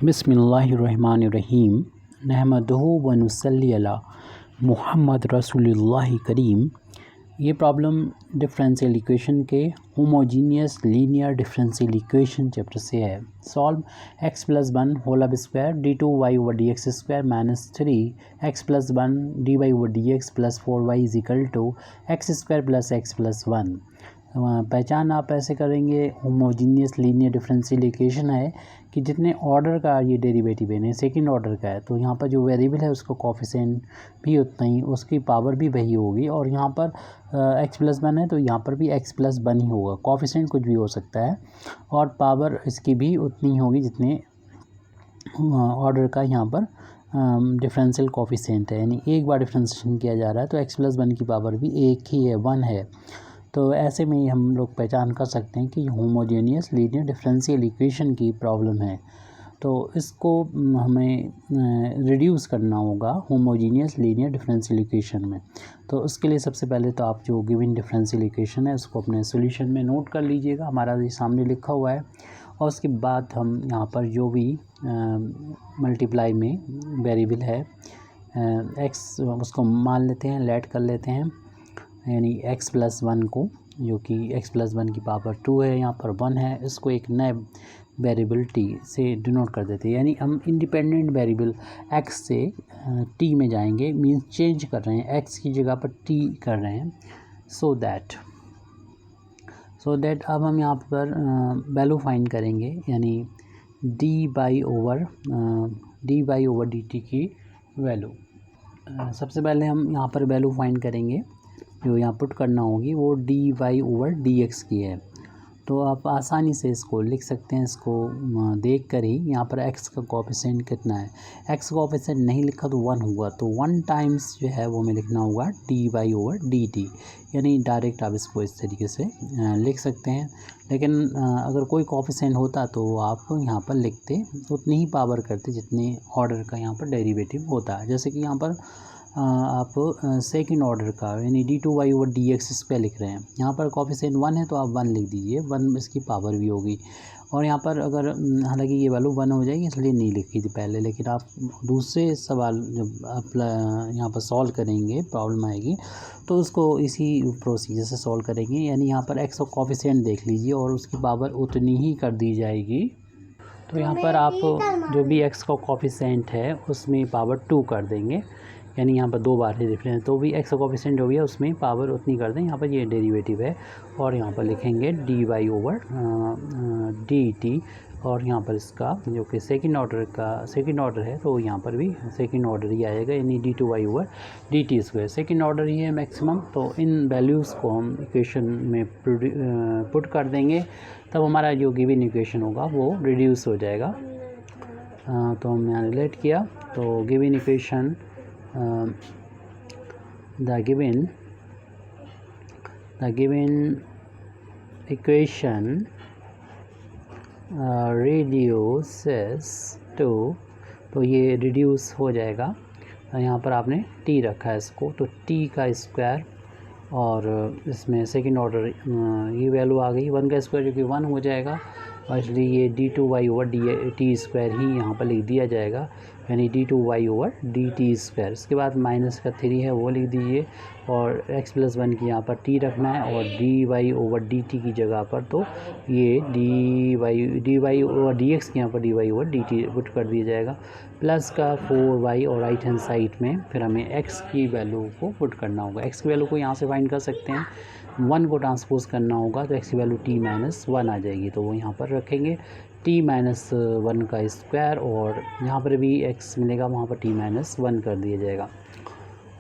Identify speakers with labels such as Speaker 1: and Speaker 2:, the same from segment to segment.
Speaker 1: बिस्मिल्लाहिर्रहमानिर्रहीम नहमदुहु व नुसल्ली अला मुहम्मद रसूलुल्लाह करीम। ये प्रॉब्लम डिफरेंशियल इक्वेशन के homogeneous linear differential equation chapter से है। Solve x plus one whole अब square d two y over d x square minus three x plus one d y over d x plus four y is equal to x square plus x plus one. पहचान आप ऐसे करेंगे, homogeneous linear differential equation है कि जितने order का ये derivative है, सेकंड ऑर्डर का है, तो यहाँ पर जो वेरिएबल है उसका कोफिशिएंट भी उतना ही, उसकी पावर भी वही होगी। और यहाँ पर एक्स प्लस वन है तो यहाँ पर भी एक्स प्लस वन ही होगा। कोफिशिएंट कुछ भी हो सकता है और पावर इसकी भी उतनी ही होगी जितने ऑर्डर का यहाँ पर डिफरेंशियल कोफिशिएंट है। यानी एक बार डिफरेंशिएशन किया जा रहा है तो एक्स प्लस वन की पावर भी एक ही है, वन है। तो ऐसे में हम लोग पहचान कर सकते हैं कि होमोजेनियस लीनियर डिफरेंशियल इक्वेशन की प्रॉब्लम है। तो इसको हमें रिड्यूस करना होगा होमोजेनियस लीनियर डिफरेंशियल इक्वेशन में। तो उसके लिए सबसे पहले तो आप जो गिवन डिफरेंशियल इक्वेशन है उसको अपने सॉल्यूशन में नोट कर लीजिएगा, हमारा ये सामने लिखा हुआ है। और उसके बाद हम यहाँ पर जो भी मल्टीप्लाई में वेरिएबल है एक्स, उसको मान लेते हैं, लेट कर लेते हैं, यानी x प्लस वन को, जो कि x प्लस वन की पावर टू है, यहाँ पर वन है, इसको एक नए वेरिएबल t से डिनोट कर देते हैं। यानी हम इंडिपेंडेंट वेरिएबल x से t में जाएंगे, मीन्स चेंज कर रहे हैं, x की जगह पर t कर रहे हैं। सो दैट अब हम यहाँ पर वैल्यू फाइंड करेंगे, यानी dy ओवर dt की वैल्यू। सबसे पहले हम यहाँ पर वैल्यू फाइंड करेंगे, जो यहाँ पुट करना होगी वो d y over d x की है। तो आप आसानी से इसको लिख सकते हैं, इसको देख कर ही। यहाँ पर x का कोफिशिएंट कितना है, x का कोफिशिएंट नहीं लिखा तो वन होगा, तो वन टाइम्स जो है वो हमें लिखना होगा d y over d t. यानी डायरेक्ट आप इसको इस तरीके से लिख सकते हैं। लेकिन अगर कोई कोफिशिएंट होता तो आप यहाँ पर लिखते उतनी ही पावर करते जितने ऑर्डर का यहाँ पर डेरिवेटिव होता है। जैसे कि यहाँ पर आप सेकंड ऑर्डर का यानी d two y over d x square लिख रहे हैं, यहाँ पर कोफिशिएंट वन है तो आप वन लिख दीजिए, वन इसकी पावर भी होगी। और यहाँ पर अगर हालांकि ये वैल्यू वन हो जाएगी इसलिए नहीं लिखी थी पहले, लेकिन आप दूसरे सवाल जब आप यहाँ पर सॉल्व करेंगे, प्रॉब्लम आएगी तो उसको इसी प्रोसीजर से सॉल्व करेंगे। यानी यहाँ पर एक्स का कोफिशिएंट देख लीजिए और उसकी पावर उतनी ही कर दी जाएगी। तो यहाँ पर आप जो भी एक्स का कोफिशिएंट है उसमें पावर टू कर देंगे, यानी यहाँ पर दो बार है डिफरेंस, तो भी एक्स का कोफिशिएंट जो भी है उसमें पावर उतनी कर दें। यहाँ पर ये डेरिवेटिव है और यहाँ पर लिखेंगे d y over d t, और यहाँ पर इसका जो कि सेकंड ऑर्डर है तो यहाँ पर भी सेकंड ऑर्डर ही आएगा, यानी d two y over d t square. Second order ही है मैक्सिमम, तो इन वैल्यूज़ को हम इक्वेशन में पुट कर देंगे, तब हमारा जो गिवन इक्वेशन होगा वो रिड्यूस हो जाएगा। तो हम यहाँ रिलेट किया, तो given equation the given equation reduces to, तो ये रिड्यूस हो जाएगा। यहाँ पर आपने t रखा है इसको, तो t का स्क्वायर और इसमें सेकंड ऑर्डर ये वैल्यू आ गई, वन का स्क्वायर जो कि वन हो जाएगा, और इसलिए ये d two y over d t square ही यहाँ पर लिख दिया जाएगा, यानी d two y over d t square. इसके बाद माइनस का थ्री है वो लिख दीजिए, और एक्स प्लस वन की यहाँ पर टी रखना है, और d y over d t की जगह पर तो ये d y over d x की यहाँ पर d y over d t put कर दिया जाएगा, प्लस का फोर वाई, और राइट हैंड साइड में फिर हमें एक्स की वैल्यू को पुट करना होगा। एक्स की वैल्यू को यहाँ से फाइंड कर सकते हैं, वन को ट्रांसपोज करना होगा तो एक्स की वैल्यू टी माइनस वन आ जाएगी, तो वो यहाँ पर रखेंगे टी माइनस वन का स्क्वायर, और यहाँ पर भी एक्स मिलेगा, वहाँ पर टी माइनस वन कर दिया जाएगा।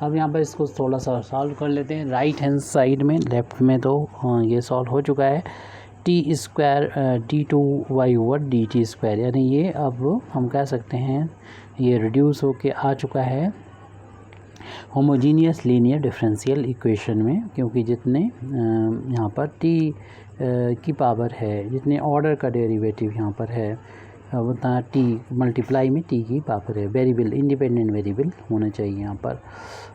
Speaker 1: अब यहाँ पर इसको थोड़ा सा सॉल्व कर लेते हैं। राइट हैंड साइड में, लेफ़्ट में तो ये सॉल्व हो चुका है, t square d two y over d t square, यानी ये अब हम कह सकते हैं ये रिड्यूस होके आ चुका है होमोजीनियस लीनियर डिफरेंशियल इक्वेशन में, क्योंकि जितने यहाँ पर t की पावर है, जितने ऑर्डर का डेरिवेटिव यहाँ पर है उतना t मल्टीप्लाई में t की पावर है। वेरिएबल इंडिपेंडेंट वेरिएबल होना चाहिए यहाँ पर।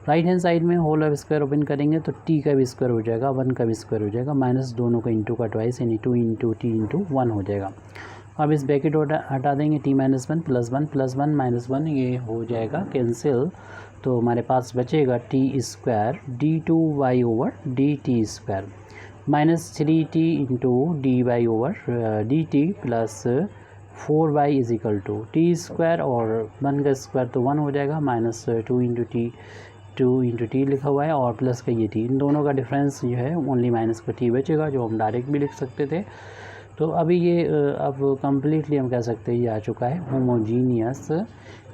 Speaker 1: राइट हैंड साइड में होल ऑफ स्क्वायर ओपन करेंगे तो t का भी स्क्वायर हो जाएगा, वन का भी स्क्वायर हो जाएगा, माइनस दोनों का इंटू का ट्वाइस, यानी two into t into one हो जाएगा। अब इस ब्रैकेट हटा देंगे, t minus one plus one plus one minus one ये हो जाएगा कैंसिल, तो हमारे पास बचेगा t square d two y over d t square minus 3t into d y over d t plus 4y is equal to t square और 1 का square तो 1 हो जाएगा, माइनस 2 इंटू टी लिखा हुआ है और प्लस का ये टी, इन दोनों का डिफरेंस जो है ओनली माइनस का टी बचेगा, जो हम डायरेक्ट भी लिख सकते थे। तो अभी ये अब कम्प्लीटली हम कह सकते हैं ये आ चुका है होमोजीनियस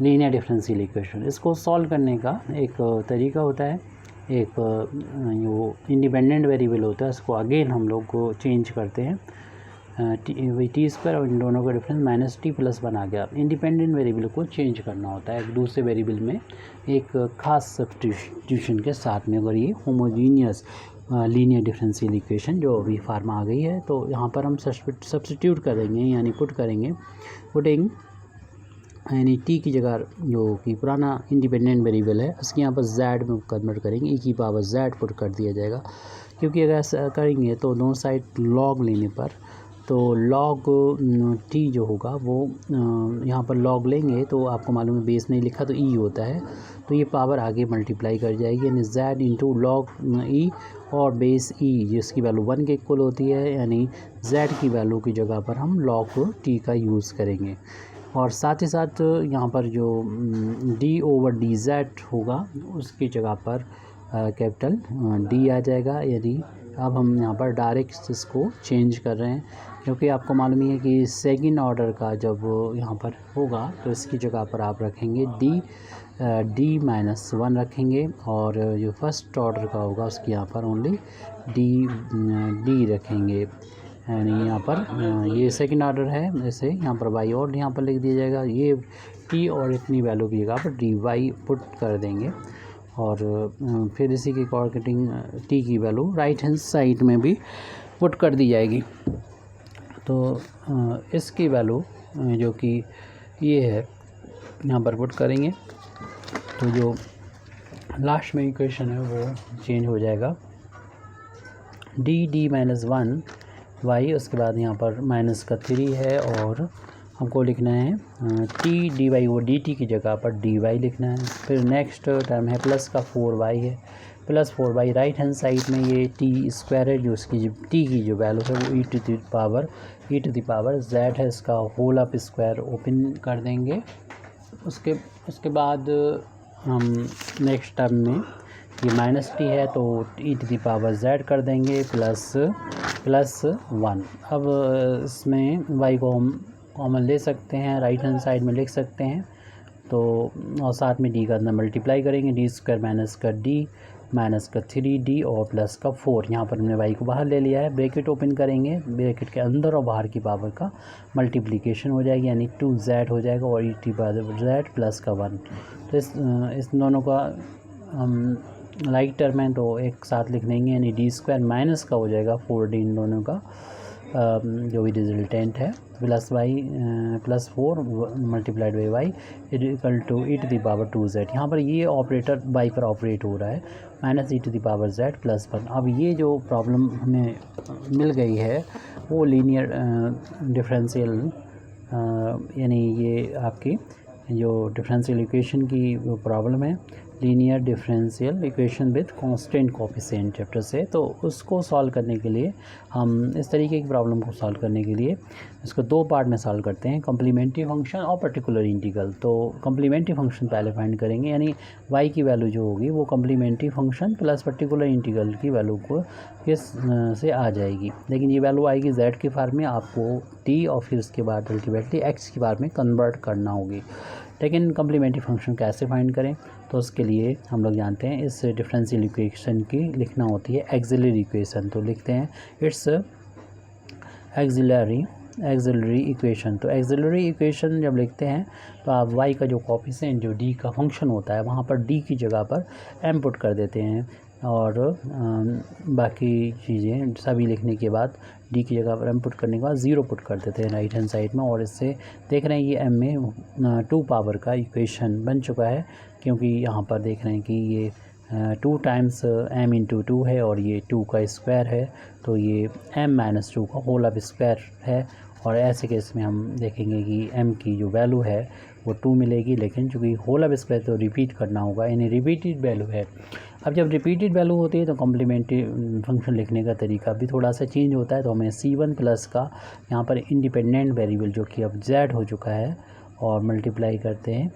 Speaker 1: लीनियर डिफरेंशियल इक्वेशन। इसको सॉल्व करने का एक तरीका होता है, एक जो इंडिपेंडेंट वेरिएबल होता है उसको अगेन हम लोग को चेंज करते हैं, टी स्क्वायर और इन दोनों का difference minus t plus one आ गया। इंडिपेंडेंट वेरिएबल को चेंज करना होता है एक दूसरे वेरिएबल में एक खास सब्स्टिट्यूशन के साथ में। अगर ये होमोजीनियस लीनियर डिफरेंशियल इक्वेशन जो अभी फार्मा आ गई है, तो यहाँ पर हम सब्स्टिट्यूट करेंगे यानी पुट करेंगे, पुटिंग यानी टी की जगह जो कि पुराना इंडिपेंडेंट वेरिएबल है उसके यहाँ पर z में कन्वर्ट करेंगे, e की पावर z पुट कर दिया जाएगा, क्योंकि अगर ऐसा करेंगे तो दोनों साइड लॉग लेने पर तो लॉग टी जो होगा वो यहाँ पर लॉग लेंगे तो आपको मालूम है बेस नहीं लिखा तो ई होता है, तो ये पावर आगे मल्टीप्लाई कर जाएगी यानी z इंटू लॉग ई और बेस ई जिसकी वैल्यू 1 के इक्वल होती है, यानी z की वैल्यू की जगह पर हम लॉग टी का यूज़ करेंगे। और साथ ही साथ यहाँ पर जो d ओवर डी जेड होगा उसकी जगह पर कैपिटल d आ जाएगा, यानी अब हम यहाँ पर डायरेक्ट इसको चेंज कर रहे हैं, क्योंकि आपको मालूम ही है कि सेकंड ऑर्डर का जब यहाँ पर होगा तो इसकी जगह पर आप रखेंगे d माइनस वन रखेंगे, और जो फर्स्ट ऑर्डर का होगा उसकी यहाँ पर ओनली d रखेंगे, यानी यहाँ पर ये सेकंड ऑर्डर है, जैसे यहाँ पर y और यहाँ पर लिख दिया जाएगा, ये t और इतनी वैल्यू की जगह पर dy पुट कर देंगे, और फिर इसी के अकॉर्डिंग t की वैल्यू राइट हैंड साइड में भी पुट कर दी जाएगी। तो इसकी वैल्यू जो कि ये है यहाँ पर पुट करेंगे तो जो लास्ट में इक्वेशन है वो चेंज हो जाएगा, d माइनस वन y, उसके बाद यहाँ पर माइनस का 3 है और हमको लिखना है टी डी वाई और डी टी की जगह पर डी वाई लिखना है। फिर नेक्स्ट टर्म है प्लस का 4y है, plus 4y right hand side में ये टी स्क्वायर है जो इसकी टी की जो वैल्यू है वो e to the power z है, इसका होल अप स्क्वायर ओपन कर देंगे। उसके बाद हम नेक्स्ट टर्म में ये माइनस टी है तो e to the power z कर देंगे प्लस वन। अब इसमें y को हम कॉमन ले सकते हैं, राइट हैंड साइड में लिख सकते हैं, तो और साथ में d का अंदर मल्टीप्लाई करेंगे, डी स्क्वायर माइनस का d माइनस का 3d और प्लस का 4। यहाँ पर हमने y को बाहर ले लिया है, ब्रैकेट ओपन करेंगे, ब्रैकेट के अंदर और बाहर की पावर का मल्टीप्लिकेशन हो जाएगी, यानी 2z हो जाएगा और e to power z plus का 1। तो इस दोनों का हम लाइक टर्म है तो एक साथ लिख देंगे, यानी डी स्क्वायर माइनस का हो जाएगा 4d इन दोनों का जो भी रिजल्टेंट है, plus y plus 4 multiplied by y equal to e to the power 2z। यहाँ पर ये ऑपरेटर y पर ऑपरेट हो रहा है, minus e to the power z plus 1। अब ये जो प्रॉब्लम हमें मिल गई है वो लीनियर डिफरेंशियल यानी ये आपकी जो डिफरेंशियल इक्वेशन की प्रॉब्लम है, linear differential equation with constant coefficient chapter से। तो उसको सॉल्व करने के लिए हम इस तरीके की प्रॉब्लम को सॉल्व करने के लिए इसको दो पार्ट में सॉल्व करते हैं, कम्प्लीमेंट्री फंक्शन और पर्टिकुलर इंटीग्रल। तो कम्प्लीमेंट्री फंक्शन पहले फाइंड करेंगे, यानी y की वैल्यू जो होगी वो complementary function plus particular integral की वैल्यू को किस से आ जाएगी, लेकिन ये वैल्यू आएगी z के फार्म में, आपको t और फिर उसके बाद अल्टीमेटली x की फार्म में कन्वर्ट करना होगी। लेकिन कम्प्लीमेंट्री फंक्शन कैसे फाइंड करें, तो उसके लिए हम लोग जानते हैं इस डिफरेंशियल इक्वेशन की लिखना होती है एक्सिलरी इक्वेशन। तो लिखते हैं इट्स एक्सिलरी इक्वेशन। तो एक्सिलरी इक्वेशन जब लिखते हैं तो आप y का जो कोफिशिएंट जो d का फंक्शन होता है वहाँ पर d की जगह पर m पुट कर देते हैं, और बाकी चीज़ें सभी लिखने के बाद d की जगह पर m पुट करने के बाद 0 पुट कर देते हैं राइट हैंड साइड में। और इससे देख रहे हैं ये m में 2 पावर का इक्वेशन बन चुका है, क्योंकि यहाँ पर देख रहे हैं कि ये 2 टाइम्स m इंटू 2 है और ये 2 का स्क्वायर है, तो ये m माइनस 2 का होल अप स्क्वायर है, और ऐसे केस में हम देखेंगे कि m की जो वैल्यू है वो 2 मिलेगी, लेकिन चूँकि होल अब स्क्वायर तो रिपीट करना होगा, यानी रिपीटेड वैल्यू है। अब जब रिपीटेड वैल्यू होती है तो कॉम्प्लीमेंट्री फंक्शन लिखने का तरीका भी थोड़ा सा चेंज होता है। तो हमें c1 प्लस का यहाँ पर इंडिपेंडेंट वेरिएबल जो कि अब z हो चुका है और मल्टीप्लाई करते हैं,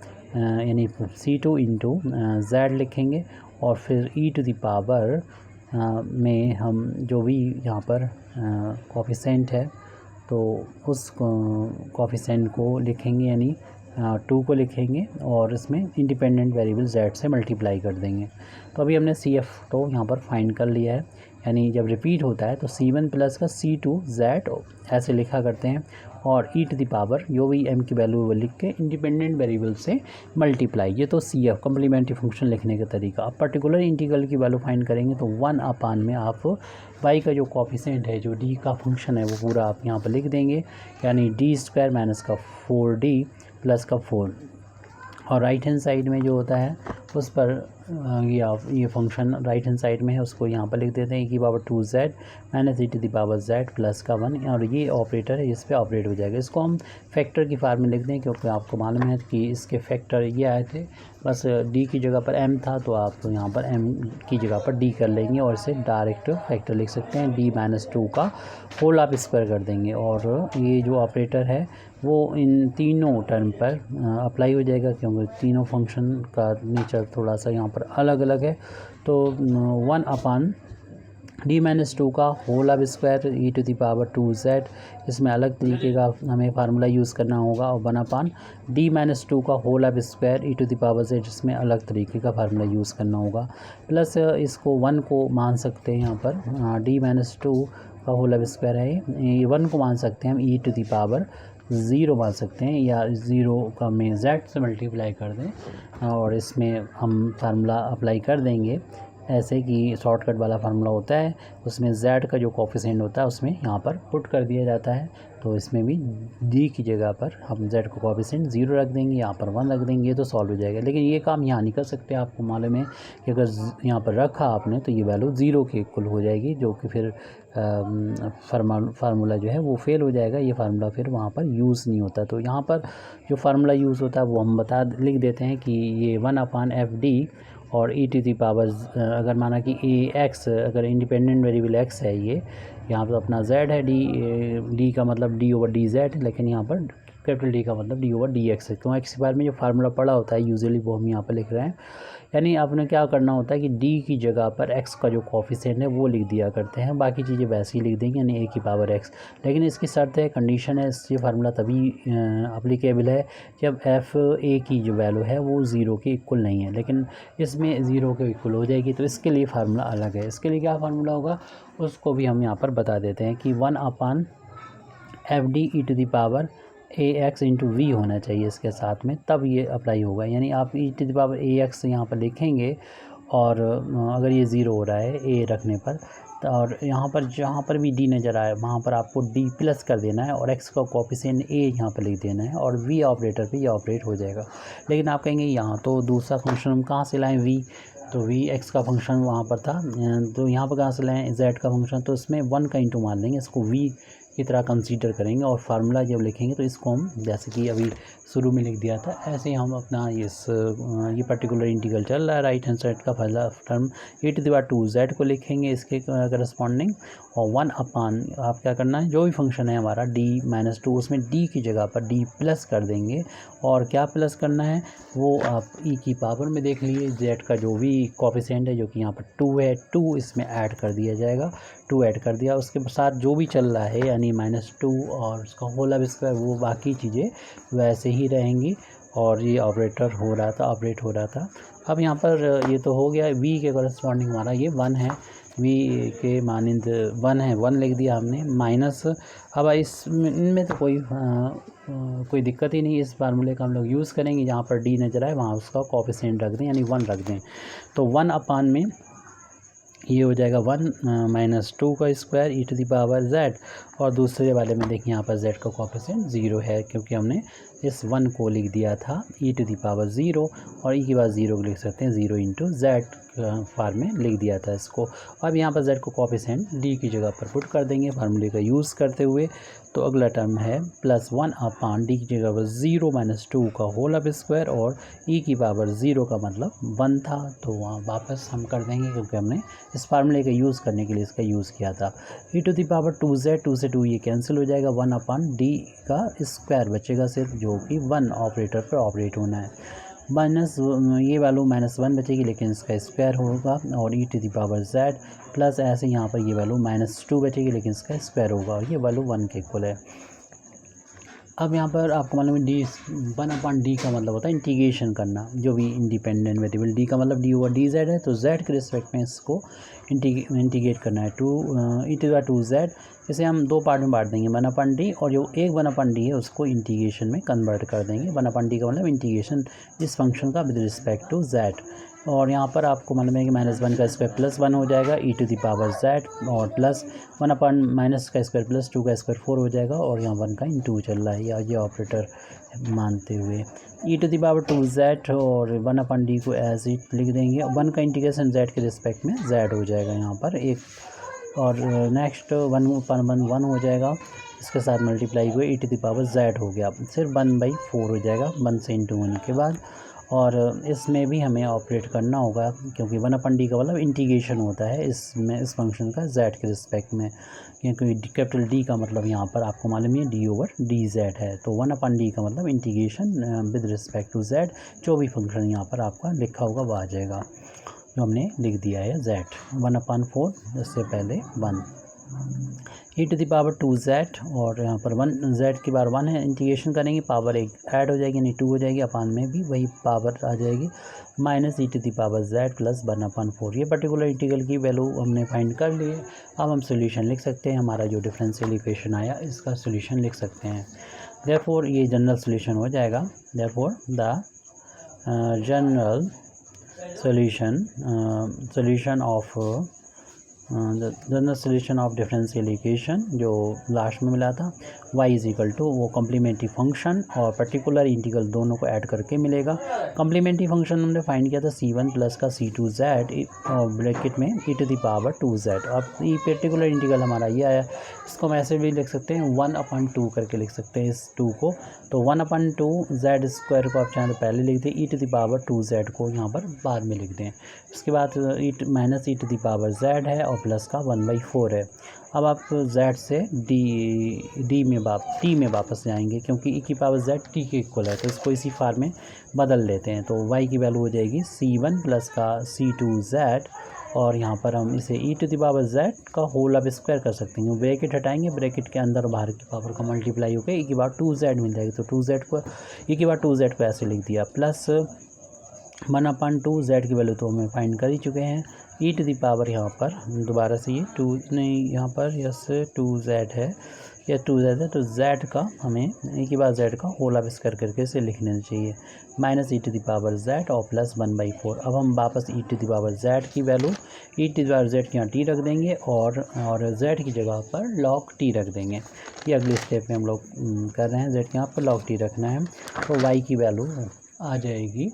Speaker 1: यानी c2 इंटू z लिखेंगे और फिर e टू द पावर में हम जो भी यहाँ पर कोफिशिएंट है तो उस कोफिशिएंट को लिखेंगे, यानी 2 को लिखेंगे और इसमें इंडिपेंडेंट वेरिएबल z से मल्टीप्लाई कर देंगे। तो अभी हमने CF तो यहाँ पर फाइंड कर लिया है, यानी जब रिपीट होता है तो c1 प्लस का c2 z ऐसे लिखा करते हैं और e टू द पावर जो भी m की वैल्यू वो लिख के इंडिपेंडेंट वेरिएबल से मल्टीप्लाई। ये तो CF कम्प्लीमेंट्री फंक्शन लिखने का तरीका। अब पर्टिकुलर इंटीग्रल की वैल्यू फाइंड करेंगे तो 1 अपान में आप y का जो कोफिशिएंट है, जो d का फंक्शन है, वो पूरा आप यहाँ पर लिख देंगे, यानी d स्क्वायर माइनस का 4d प्लस का 4, और राइट हैंड साइड में जो होता है उस पर ये फंक्शन राइट हैंड साइड में है, उसको यहाँ पर लिख देते हैं e की power 2z minus e to the power z plus का 1, और ये ऑपरेटर है, इस पर ऑपरेट हो जाएगा। इसको हम फैक्टर की फार्म में लिख दें, क्योंकि आपको मालूम है कि इसके फैक्टर ये आए थे, बस d की जगह पर m था तो आप यहाँ पर m की जगह पर d कर लेंगे और इसे डायरेक्ट फैक्टर लिख सकते हैं। d माइनस 2 का होल आप स्क्वायर कर देंगे और ये जो ऑपरेटर है वो इन तीनों टर्म पर अप्लाई हो जाएगा, क्योंकि तीनों फंक्शन का नेचर थोड़ा सा यहाँ पर अलग अलग है। तो 1 अपान d माइनस 2 का होल अब square e to the power 2z, इसमें अलग तरीके का हमें फार्मूला यूज़ करना होगा, और 1 अपान d माइनस 2 का होल अब square e to the power z, इसमें अलग तरीके का फार्मूला यूज़ करना होगा। प्लस इसको 1 को मान सकते हैं, यहाँ पर d माइनस 2 का होल अब स्क्वायर है, ये 1 को मान सकते हैं हम e टू द पावर 0 मान सकते हैं, या 0 का में z से मल्टीप्लाई कर दें और इसमें हम फार्मूला अप्लाई कर देंगे, ऐसे कि शॉर्टकट वाला फार्मूला होता है, उसमें z का जो कोफिशिएंट होता है उसमें यहाँ पर पुट कर दिया जाता है। तो इसमें भी d की जगह पर हम z को कोफिशिएंट 0 रख देंगे, यहाँ पर 1 रख देंगे, तो सॉल्व हो जाएगा। लेकिन ये काम यहाँ नहीं कर सकते, आपको मालूम है कि अगर यहाँ पर रखा आपने तो ये वैल्यू 0 के इक्वल हो जाएगी, जो कि फिर फार्मूला जो है वो फेल हो जाएगा, ये फार्मूला फिर वहाँ पर यूज़ नहीं होता। तो यहाँ पर जो फार्मूला यूज़ होता है वो हम लिख देते हैं कि ये 1 अपान FD और e टू दी पावर, अगर माना कि x अगर इंडिपेंडेंट वेरिएबल x है, ये यहाँ पर अपना z है, d का मतलब d ओवर डी जेड, लेकिन यहाँ पर कैपिटल D का मतलब d ओवर डी एक्स है। क्यों x के बारे में जो फार्मूला पड़ा होता है यूजुअली वो हम यहाँ पर लिख रहे हैं, यानी आपने क्या करना होता है कि d की जगह पर x का जो कोफिशिएंट है वो लिख दिया करते हैं, बाकी चीज़ें वैसे ही लिख देंगे, यानी a की पावर x। लेकिन इसकी शर्त है, कंडीशन है, ये फार्मूला तभी अप्लीकेबल है जब fa की जो वैल्यू है वो 0 के इक्वल नहीं है, लेकिन इसमें 0 के इक्वल हो जाएगी, तो इसके लिए फार्मूला अलग है। इसके लिए क्या फार्मूला होगा उसको भी हम यहाँ पर बता देते हैं कि 1 upon FD e to the power ax into v होना चाहिए इसके साथ में, तब ये अप्लाई होगा। यानी आप e to the power ax यहाँ पर लिखेंगे और अगर ये 0 हो रहा है a रखने पर, और यहाँ पर जहाँ पर भी d नज़र आए वहाँ पर आपको d प्लस कर देना है और x का कोफिशिएंट a यहाँ पर लिख देना है और v ऑपरेटर पे ये ऑपरेट हो जाएगा। लेकिन आप कहेंगे यहाँ तो दूसरा फंक्शन हम कहाँ से लाएँ v, तो v x का फंक्शन वहाँ पर था, तो यहाँ पर कहाँ से लाएँ z का फंक्शन, तो इसमें 1 का इंटू मान लेंगे, इसको v की तरह कंसीडर करेंगे और फार्मूला जब लिखेंगे तो इसको हम जैसे कि अभी शुरू में लिख दिया था ऐसे ही हम अपना ये पर्टिकुलर इंटीग्रल चल रहा है, राइट हैंड साइड का पहला term e to the power 2z को लिखेंगे इसके करस्पॉन्डिंग, और 1 अपान आप क्या करना है, जो भी फंक्शन है हमारा d माइनस 2 उसमें d की जगह पर d प्लस कर देंगे, और क्या प्लस करना है वो आप e की पावर में देख लीजिए, z का जो भी कोफिशिएंट है जो कि यहाँ पर 2 है, 2 इसमें ऐड कर दिया जाएगा, 2 ऐड कर दिया, उसके साथ जो भी चल रहा है यानी -2 और उसका होल अब स्क्वायर, वो बाकी चीज़ें वैसे ही रहेंगी, और ये ऑपरेटर हो रहा था, ऑपरेट हो रहा था। अब यहाँ पर ये तो हो गया, v के करस्पॉन्डिंग हमारा ये 1 है, v के मानिंद 1 है, 1 लिख दिया हमने माइनस। अब इनमें तो कोई दिक्कत ही नहीं, इस फार्मूले का हम लोग यूज़ करेंगे, जहाँ पर d नज़र आए वहाँ उसका कोफिशिएंट रख दें, यानी 1 रख दें, तो 1 अपान में ये हो जाएगा 1 माइनस 2 का square e to the power z, और दूसरे वाले में देखिए यहाँ पर z का कोएफिशिएंट 0 है, क्योंकि हमने इस 1 को लिख दिया था e⁻0 और e की पावर 0 को लिख सकते हैं 0 इंटू जेड फॉर्म में लिख दिया था इसको। अब यहाँ पर z को कोएफिशिएंट d की जगह पर पुट कर देंगे फार्मूले का यूज़ करते हुए। तो अगला टर्म है +1 अपान d की जगह पर 0 - 2 का होल ऑफ स्क्वायर और e की पावर 0 का मतलब 1 था, तो वहाँ वापस हम कर देंगे क्योंकि हमने इस फार्मूले का यूज़ करने के लिए इसका यूज़ किया था। e⁻2z 2 से 2 ये कैंसिल हो जाएगा, 1 अपान d का स्क्वायर बचेगा सिर्फ, जो कि 1 ऑपरेटर पर ऑपरेट होना है। माइनस ये वैल्यू -1 बचेगी लेकिन इसका स्क्वायर होगा, और e⁻z प्लस ऐसे यहाँ पर ये वैल्यू -2 बचेगी लेकिन इसका स्क्वायर होगा, और ये वैल्यू 1 के इक्वल है। अब यहाँ पर आपको मालूम है d का मतलब होता है इंटीग्रेशन करना, जो भी इंडिपेंडेंट वेरिएबल d का मतलब d/dz है, तो z के रिस्पेक्ट में इसको इंटीग्रेट करना है। e⁻2z इसे हम दो पार्ट में बांट देंगे, 1/d, और जो एक 1/d है उसको इंटीग्रेशन में कन्वर्ट कर देंगे। 1/d का मतलब इंटीग्रेशन इस फंक्शन का विद रिस्पेक्ट टू z, और यहाँ पर आपको मालूम है कि -1 का स्क्वायर +1 हो जाएगा e⁻z, और प्लस 1 अपान माइनस का स्क्वायर प्लस 2 का स्क्वायर 4 हो जाएगा, और यहाँ 1 का इंटू चल रहा है, या ये ऑपरेटर मानते हुए e⁻2z और 1/d को एज इट लिख देंगे। 1 का इंटीग्रेशन z के रिस्पेक्ट में z हो जाएगा यहाँ पर एक, और नेक्स्ट 1/1 हो जाएगा, इसके साथ मल्टीप्लाई हुए e⁻z हो गया, सिर्फ 1/4 हो जाएगा 1 से इंटू होने के बाद। और इसमें भी हमें ऑपरेट करना होगा क्योंकि 1/d का मतलब इंटीग्रेशन होता है इसमें, इस फंक्शन का z के रिस्पेक्ट में, क्योंकि कैपिटल D का मतलब यहाँ पर आपको मालूम है d/dz है, तो 1/d का मतलब integration with respect to z, जो भी फंक्शन यहाँ पर आपका लिखा होगा वह आ जाएगा, जो हमने लिख दिया है z 1/4, इससे पहले 1 e⁻2z, और यहाँ पर 1 z की बार 1 है, इंटीग्रेशन करेंगे पावर एक ऐड हो जाएगी यानी 2 हो जाएगी, अपान में भी वही पावर आ जाएगी -e⁻z प्लस 1/4। ये पर्टिकुलर इंटीग्रल की वैल्यू हमने फाइंड कर ली है। अब हम सोल्यूशन लिख सकते हैं, हमारा जो डिफरेंशियल इक्वेशन आया इसका सोल्यूशन लिख सकते हैं। देयरफॉर ये जनरल सोल्यूशन हो जाएगा, therefore the general solution of general solution of differential equation जो लास्ट में मिला था y = वो कॉम्प्लीमेंट्री फंक्शन और पर्टिकुलर इंटीग्रल दोनों को ऐड करके मिलेगा। कॉम्प्लीमेंट्री फंक्शन हमने फाइंड किया था c1 प्लस का c2z और ब्रैकेट में e⁻2z। अब ये पर्टिकुलर इंटीग्रल हमारा ये आया, इसको हम ऐसे भी लिख सकते हैं 1/2 करके लिख सकते हैं इस 2 को, तो 1/2z² को आप चाहें तो पहले लिख दें, e⁻2z को यहाँ पर बाद में लिख दें। इसके बाद -e⁻z है और प्लस का 1/4 है। अब आप z से t में वापस जाएंगे क्योंकि e⁻z t के इक्वल है, तो इसको इसी फार्म में बदल लेते हैं। तो y की वैल्यू हो जाएगी c1 प्लस का c2z, और यहाँ पर हम इसे e⁻z का होल ऑफ स्क्वायर कर सकते हैं। ब्रैकेट हटाएंगे, ब्रैकेट के अंदर बाहर की पावर का मल्टीप्लाई होकर e⁻2z मिल जाएगी, तो 2z को e⁻2z को ऐसे लिख दिया, प्लस 1/2z की वैल्यू तो हमें फाइंड कर ही चुके हैं। e⁻, यहाँ पर दोबारा से ये 2 नहीं, यहाँ पर यस 2z है, या 2z है, तो z का हमें e⁻z का होल ऑफ स्क्वायर करके इसे लिख लेना चाहिए, -e⁻z और प्लस 1/4। अब हम वापस e⁻z की वैल्यू e⁻z के यहाँ t रख देंगे और z की जगह पर log t रख देंगे। ये अगले स्टेप में हम लोग कर रहे हैं, z के यहाँ पर log t रखना है, तो y की वैल्यू आ जाएगी।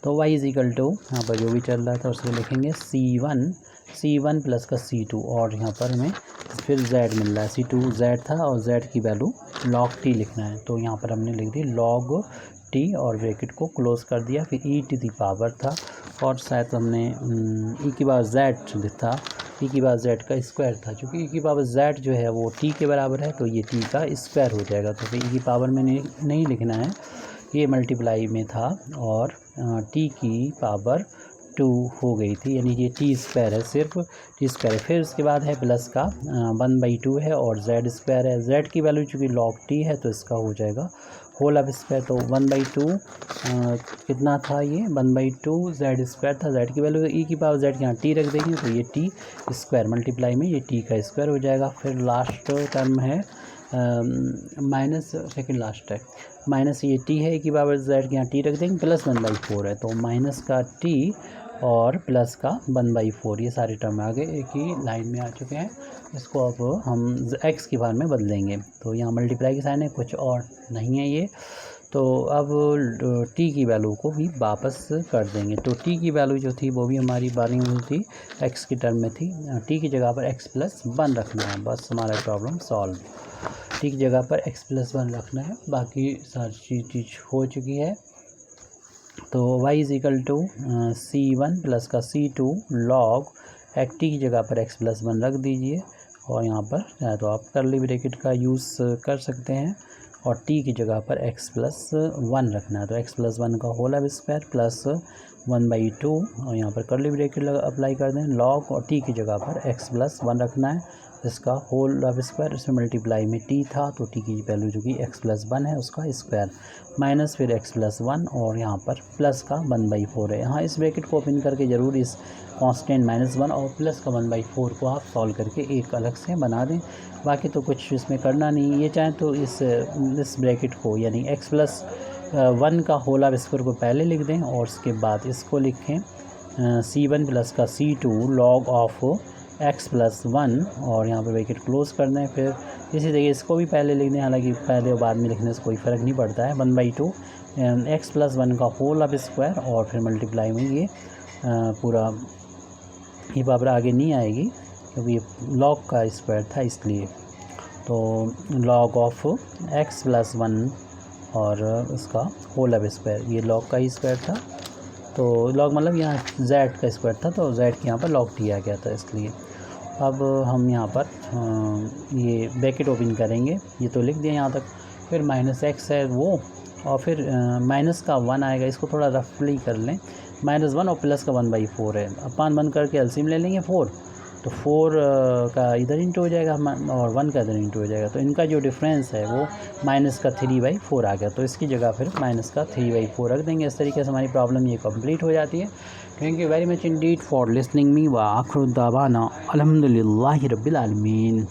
Speaker 1: तो y यहाँ पर जो भी चल रहा था उसको लिखेंगे c1 प्लस का c2, और यहाँ पर हमें फिर z मिल रहा है, c2z था और z की वैल्यू log t लिखना है, तो यहाँ पर हमने लिख दी log t और ब्रैकेट को क्लोज कर दिया। फिर e⁻ था और शायद हमने e⁻z था, e⁻z का स्क्वायर था, चूँकि e⁻z जो है वो t के बराबर है, तो ये t का स्क्वायर हो जाएगा, तो फिर e में नहीं लिखना है, ये मल्टीप्लाई में था और t की पावर 2 हो गई थी, यानी ये t² है, सिर्फ t²। फिर उसके बाद है प्लस का 1/2 है और z² है, z की वैल्यू चूँकि log t है तो इसका हो जाएगा होल ऑफ स्क्वायर, तो 1/2 कितना था, ये 1/2 z² था, z की वैल्यू e⁻z यहाँ t रख देंगे, तो ये t² मल्टीप्लाई में ये t का स्क्वायर हो जाएगा। फिर लास्ट टर्म है माइनस, सेकेंड लास्ट है माइनस, ये t है e⁻z के यहाँ t रख देंगे, प्लस 1/4 है, तो माइनस का t और प्लस का 1/4, ये सारे टर्म आगे एक ही लाइन में आ चुके हैं। इसको अब हम x की बार में बदलेंगे, तो यहाँ मल्टीप्लाई की साइन है, कुछ और नहीं है ये। तो अब t की वैल्यू को भी वापस कर देंगे। तो t की वैल्यू जो थी वो भी हमारी बारी में थी, x की टर्म में थी। t की जगह पर x+1 रखना है, बस हमारा प्रॉब्लम सॉल्व। t की जगह पर x+1 रखना है, बाकी सारी चीज़ हो चुकी है। तो y = c1 प्लस का c2 log t की जगह पर x+1 रख दीजिए, और यहाँ पर चाहे तो आप कर्ली ब्रैकेट का यूज़ कर सकते हैं, और t की जगह पर x+1 रखना है। तो x+1 का होल स्क्वायर प्लस 1/2, और यहाँ पर कर्ली ब्रैकेट अप्लाई कर दें, log और t की जगह पर x+1 रखना है, इसका होल स्क्वायर। इसमें मल्टीप्लाई में t था, तो t की वैल्यू जो कि x+1 है उसका स्क्वायर, माइनस फिर x+1, और यहाँ पर प्लस का 1/4 है। यहाँ इस ब्रैकेट को ओपन करके ज़रूर इस कांस्टेंट -1 और प्लस का 1/4 को आप सॉल्व करके एक अलग से बना दें, बाकी तो कुछ इसमें करना नहीं। ये चाहें तो इस ब्रैकेट को यानी x+1 का होल स्क्वायर को पहले लिख दें, और उसके बाद इसको लिखें c1 प्लस का c2 log ऑफ x+1, और यहाँ पर ब्रैकेट क्लोज कर दें। फिर इसी तरीके इसको भी पहले लिख दें, हालांकि पहले और बाद में लिखने से कोई फ़र्क नहीं पड़ता है। 1/2 x+1 का होल स्क्वायर, और फिर मल्टीप्लाई में ये पूरा ये पावर आगे नहीं आएगी क्योंकि ये log का स्क्वायर था इसलिए। तो log ऑफ x+1 और इसका होल स्क्वायर, ये log का ही स्क्वायर था। तो log मतलब यहाँ z का स्क्वायर था, तो z के यहाँ पर log दिया गया था इसलिए। अब हम यहाँ पर ये ब्रैकेट ओपन करेंगे, ये तो लिख दिया यहाँ तक। फिर -x है वो, और फिर माइनस का 1 आएगा, इसको थोड़ा रफली कर लें। -1 और प्लस का 1/4 है, अपान बंद करके एलसीएम ले लेंगे 4, तो 4 का इधर इंटू हो जाएगा और 1 का इधर इंटू हो जाएगा, तो इनका जो डिफरेंस है वो -3/4 आ गया। तो इसकी जगह फिर -3/4 रख देंगे। इस तरीके से हमारी प्रॉब्लम ये कंप्लीट हो जाती है। Thank you very much Indeed for listening me, व आखिर दावाना अल्हम्दुलिल्लाहि रब्बिल आलमीन।